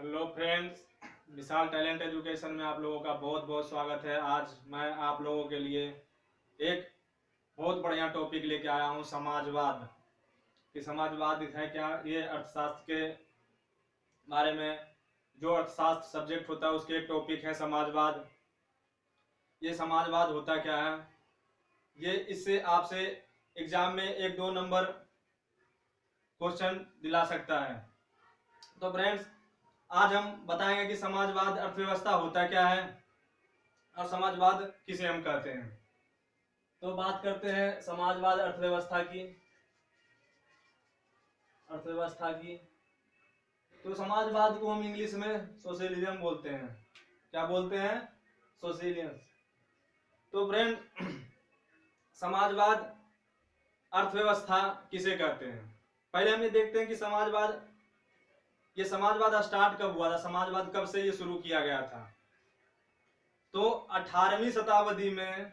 Hello friends, विशाल talent education में आप लोगों का बहुत बहुत स्वागत है। आज मैं आप लोगों के लिए एक बहुत बढ़िया टॉपिक लेके आया हूँ, समाजवाद। कि समाजवाद है क्या, ये अर्थशास्त्र के बारे में जो अर्थशास्त्र सब्जेक्ट होता है उसके एक टॉपिक है समाजवाद। ये समाजवाद होता क्या है, ये इससे आपसे एग्जाम में 1-2 नंबर क्वेश्चन दिला सकता है। तो फ्रेंड्स, आज हम बताएंगे कि समाजवाद अर्थव्यवस्था होता क्या है और समाजवाद किसे हम कहते हैं। तो बात करते हैं समाजवाद अर्थव्यवस्था की। तो समाजवाद को हम इंग्लिश में सोशलिज्म बोलते हैं। क्या बोलते हैं? सोशलिज्म। तो फ्रेंड, समाजवाद अर्थव्यवस्था किसे कहते हैं, पहले हम ये देखते हैं कि समाजवाद स्टार्ट कब हुआ था, समाजवाद कब से ये शुरू किया गया था। तो 18वीं शताब्दी में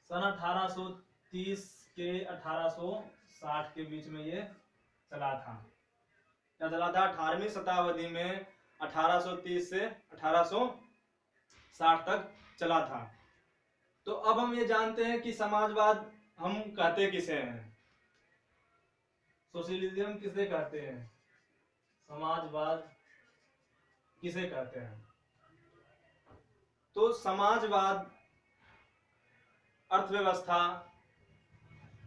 सन 1830 के 1860 के बीच में ये चला था। क्या चला था? 18वीं शताब्दी में 1830 से 1860 तक चला था। तो अब हम ये जानते हैं कि समाजवाद हम कहते किसे हैं, सोशलिज्म किसे कहते हैं, समाजवाद किसे कहते हैं। तो समाजवाद अर्थव्यवस्था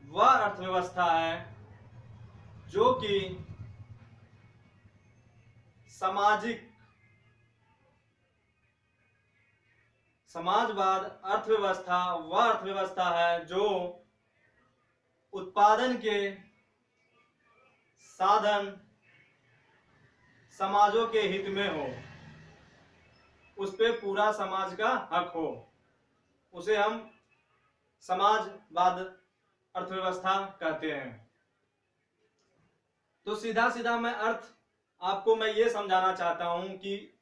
वह अर्थव्यवस्था है जो कि समाजवाद अर्थव्यवस्था वह अर्थव्यवस्था है जो उत्पादन के साधन समाजों के हित में हो, उस पे पूरा समाज का हक हो, उसे हम समाजवाद अर्थव्यवस्था कहते हैं। तो सीधा सीधा मैं ये समझाना चाहता हूं कि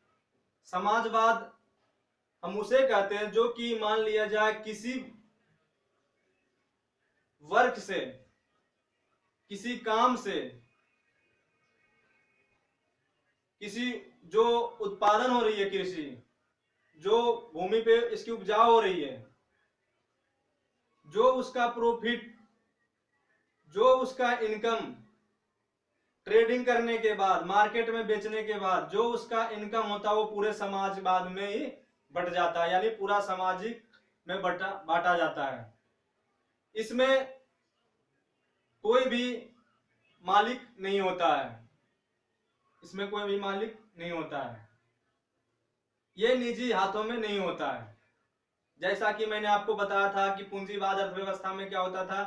समाजवाद हम उसे कहते हैं जो कि मान लिया जाए किसी वर्क से, किसी काम से, किसी जो उत्पादन हो रही है, कृषि जो भूमि पे इसकी उपजाऊ हो रही है, जो उसका प्रॉफिट, जो उसका इनकम ट्रेडिंग करने के बाद, मार्केट में बेचने के बाद जो उसका इनकम होता है वो पूरे समाजवाद में ही बट जाता है, यानी पूरा सामाजिक में बांटा जाता है। इसमें कोई भी मालिक नहीं होता है, इसमें कोई भी मालिक नहीं होता है, ये निजी हाथों में नहीं होता है। जैसा कि मैंने आपको बताया था कि पूंजीवाद अर्थव्यवस्था में क्या होता था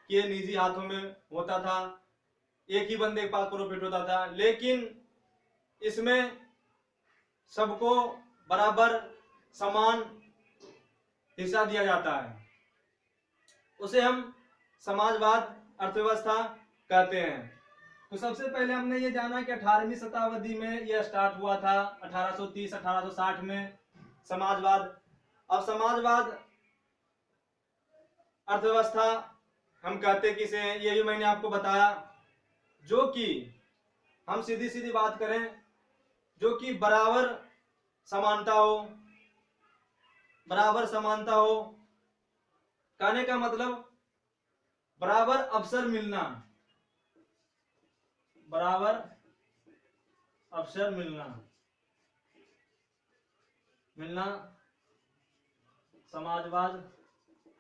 कि ये निजी हाथों में होता था, एक ही बंदे के पास प्रॉफिट होता था। लेकिन इसमें सबको बराबर समान हिस्सा दिया जाता है, उसे हम समाजवाद अर्थव्यवस्था कहते हैं। तो सबसे पहले हमने ये जाना कि 18वीं शताब्दी में यह स्टार्ट हुआ था, 1830-1860 में समाजवाद। अब समाजवाद अर्थव्यवस्था हम कहते किसे हैं ये भी मैंने आपको बताया, जो कि हम सीधी सीधी बात करें, जो कि बराबर समानता हो, कहने का मतलब बराबर अवसर मिलना समाजवाद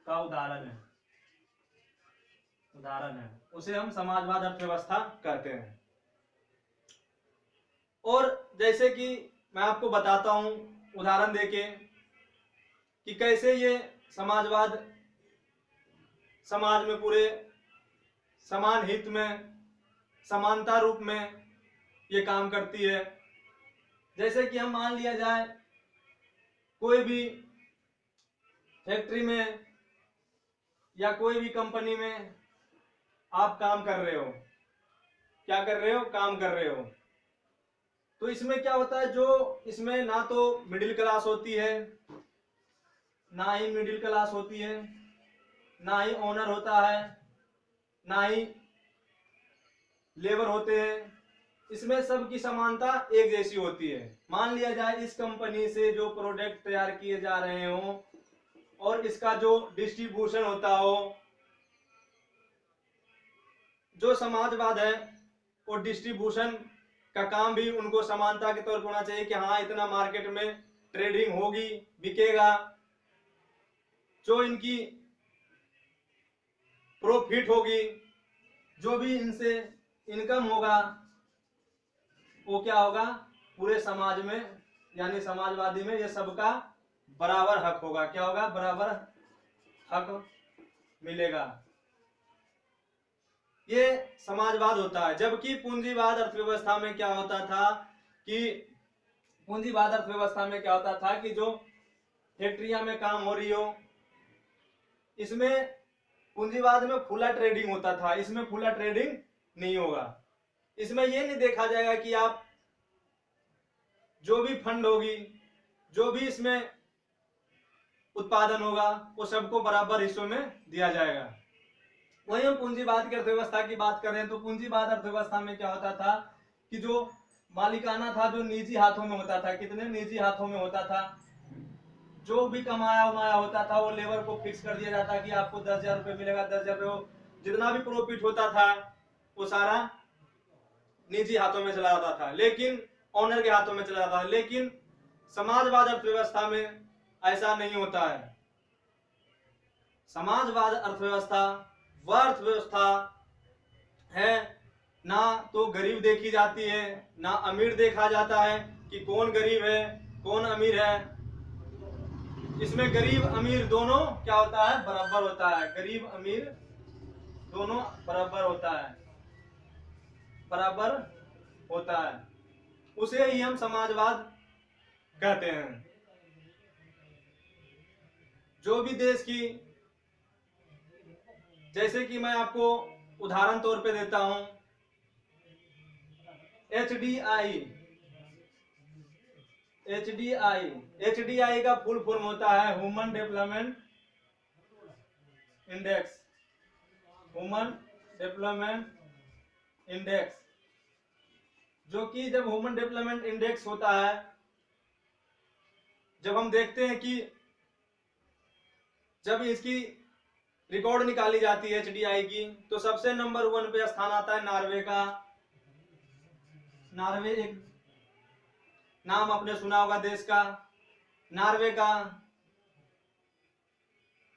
का उदाहरण है, उसे हम समाजवाद अर्थव्यवस्था कहते हैं। और जैसे कि मैं आपको बताता हूं उदाहरण देके कि कैसे ये समाजवाद समाज में पूरे समान हित में, समानता रूप में ये काम करती है। जैसे कि हम मान लिया जाए कोई भी फैक्ट्री में या कोई भी कंपनी में आप काम कर रहे हो, क्या कर रहे हो? काम कर रहे हो। तो इसमें क्या होता है, जो इसमें ना तो मिडिल क्लास होती है, ना ही मिडिल क्लास होती है, ना ही ओनर होता है, ना ही लेबर होते हैं। इसमें सबकी समानता एक जैसी होती है। मान लिया जाए इस कंपनी से जो प्रोडक्ट तैयार किए जा रहे हो और इसका जो डिस्ट्रीब्यूशन होता हो, जो समाजवाद है वो डिस्ट्रीब्यूशन का काम भी उनको समानता के तौर पर होना चाहिए कि हाँ इतना मार्केट में ट्रेडिंग होगी, बिकेगा, जो इनकी प्रॉफिट होगी, जो भी इनसे इनकम होगा, वो क्या होगा, पूरे समाज में यानी समाजवादी में ये सबका बराबर हक होगा। क्या होगा, बराबर हक मिलेगा। ये समाजवाद होता है। जबकि पूंजीवाद अर्थव्यवस्था में क्या होता था कि पूंजीवाद अर्थव्यवस्था में क्या होता था कि जो फैक्ट्रियां में काम हो रही हो, इसमें पूंजीवाद में खुला ट्रेडिंग होता था, इसमें खुला ट्रेडिंग नहीं होगा। इसमें यह नहीं देखा जाएगा कि आप जो भी फंड होगी, जो भी इसमें उत्पादन होगा, वो सबको बराबर हिस्सों में दिया जाएगा। वही हम पूंजीवाद की अर्थव्यवस्था की बात कर रहे हैं तो पूंजीवाद अर्थव्यवस्था में क्या होता था कि जो मालिकाना था, जो निजी हाथों में होता था, कितने निजी हाथों में होता था, जो भी कमाया उमाया होता था वो लेबर को फिक्स कर दिया जाता कि आपको 10,000 रुपये मिलेगा, 10,000 रुपये, जितना भी प्रॉफिट होता था वो सारा निजी हाथों में चला जाता था, लेकिन ऑनर के हाथों में चला जाता था। लेकिन समाजवाद अर्थव्यवस्था में ऐसा नहीं होता है। समाजवाद अर्थव्यवस्था वह अर्थव्यवस्था है ना तो गरीब देखी जाती है, ना अमीर देखा जाता है कि कौन गरीब है कौन अमीर है। इसमें गरीब अमीर दोनों क्या होता है, बराबर होता है। गरीब अमीर दोनों बराबर होता है, बराबर होता है। उसे ही हम समाजवाद कहते हैं। जो भी देश की, जैसे कि मैं आपको उदाहरण तौर पे देता हूं, एचडीआई का फुल फॉर्म होता है human development index. Human development index, जो कि जब ह्यूमन डेवलपमेंट इंडेक्स होता है, जब हम देखते हैं कि जब इसकी रिकॉर्ड निकाली जाती है एचडीआई की, तो सबसे नंबर 1 पे स्थान आता है नॉर्वे का। नॉर्वे एक नाम आपने सुना होगा देश का, नॉर्वे का।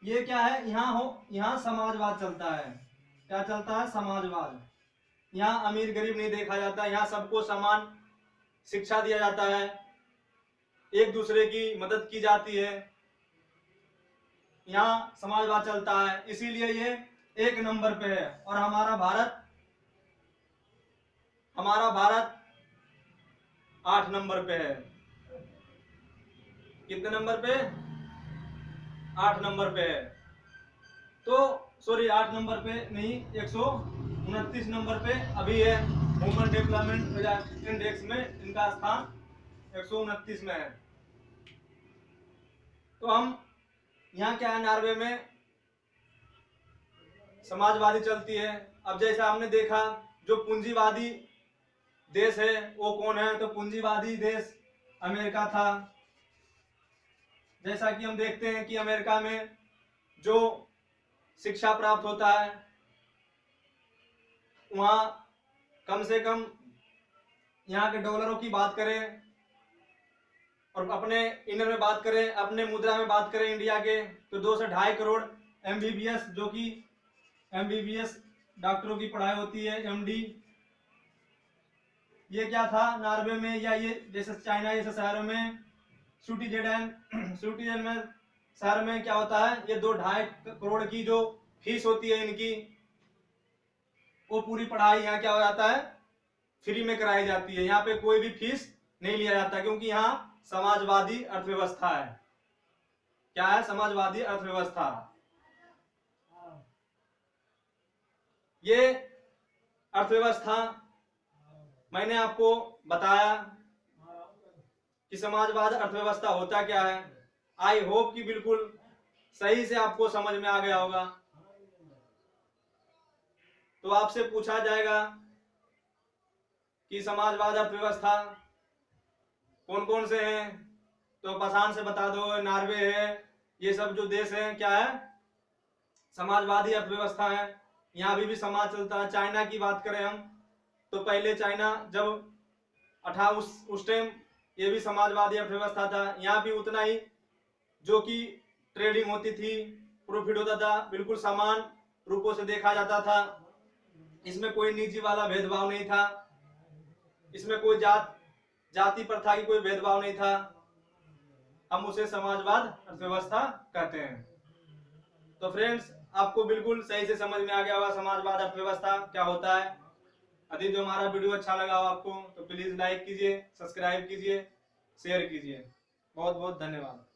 ये क्या है, यहाँ समाजवाद चलता है। क्या चलता है, समाजवाद। यहाँ अमीर गरीब नहीं देखा जाता, यहाँ सबको समान शिक्षा दिया जाता है, एक दूसरे की मदद की जाती है, यहाँ समाजवाद चलता है। इसीलिए ये 1 नंबर पे है। और हमारा भारत 8 नंबर पे है। कितने नंबर पे, 8 नंबर पे है। तो सॉरी 8 नंबर पे नहीं, 129 नंबर पे अभी है। ह्यूमन डेवलपमेंट इंडेक्स में इनका स्थान 129 में है। तो हम यहाँ क्या है, नॉर्वे में समाजवादी चलती है। अब जैसा हमने देखा, जो पूंजीवादी देश है वो कौन है, तो पूंजीवादी देश अमेरिका था। जैसा कि हम देखते हैं कि अमेरिका में जो शिक्षा प्राप्त होता है, वहाँ कम से कम यहाँ के डॉलरों की बात करें और अपने इंडियन में बात करें, अपने मुद्रा में बात करें इंडिया के, तो 2 से 2.5 करोड़ एमबीबीएस, जो कि एमबीबीएस डॉक्टरों की पढ़ाई होती है, एमडी, ये क्या था नॉर्वे में, या ये जैसे चाइना जैसे शहरों में, स्विट्जरलैंड में शहर में क्या होता है, ये 2-2.5 करोड़ की जो फीस होती है इनकी, वो पूरी पढ़ाई यहाँ क्या हो जाता है, फ्री में कराई जाती है। यहाँ पे कोई भी फीस नहीं लिया जाता, क्योंकि यहाँ समाजवादी अर्थव्यवस्था है। क्या है, समाजवादी अर्थव्यवस्था। ये अर्थव्यवस्था मैंने आपको बताया कि समाजवाद अर्थव्यवस्था होता क्या है। आई होप कि बिल्कुल सही से आपको समझ में आ गया होगा। तो आपसे पूछा जाएगा कि समाजवाद अर्थव्यवस्था कौन कौन से हैं, तो पाषाण से बता दो, नॉर्वे है, ये सब जो देश हैं क्या है, समाजवादी अर्थव्यवस्था है। यहाँ भी समाज चलता है। चाइना की बात करें हम तो पहले चाइना जब उस टाइम ये भी समाजवादी अर्थव्यवस्था था। यहाँ भी उतना ही जो कि ट्रेडिंग होती थी, प्रॉफिट होता था, बिल्कुल समान रूपों से देखा जाता था। इसमें कोई निजी वाला भेदभाव नहीं था, इसमें कोई जाति प्रथा की कोई भेदभाव नहीं था। हम उसे समाजवाद अर्थव्यवस्था कहते हैं। तो फ्रेंड्स, आपको बिल्कुल सही से समझ में आ गया होगा समाजवाद अर्थव्यवस्था क्या होता है। यदि जो हमारा वीडियो अच्छा लगा हो आपको तो प्लीज लाइक कीजिए, सब्सक्राइब कीजिए, शेयर कीजिए। बहुत बहुत धन्यवाद।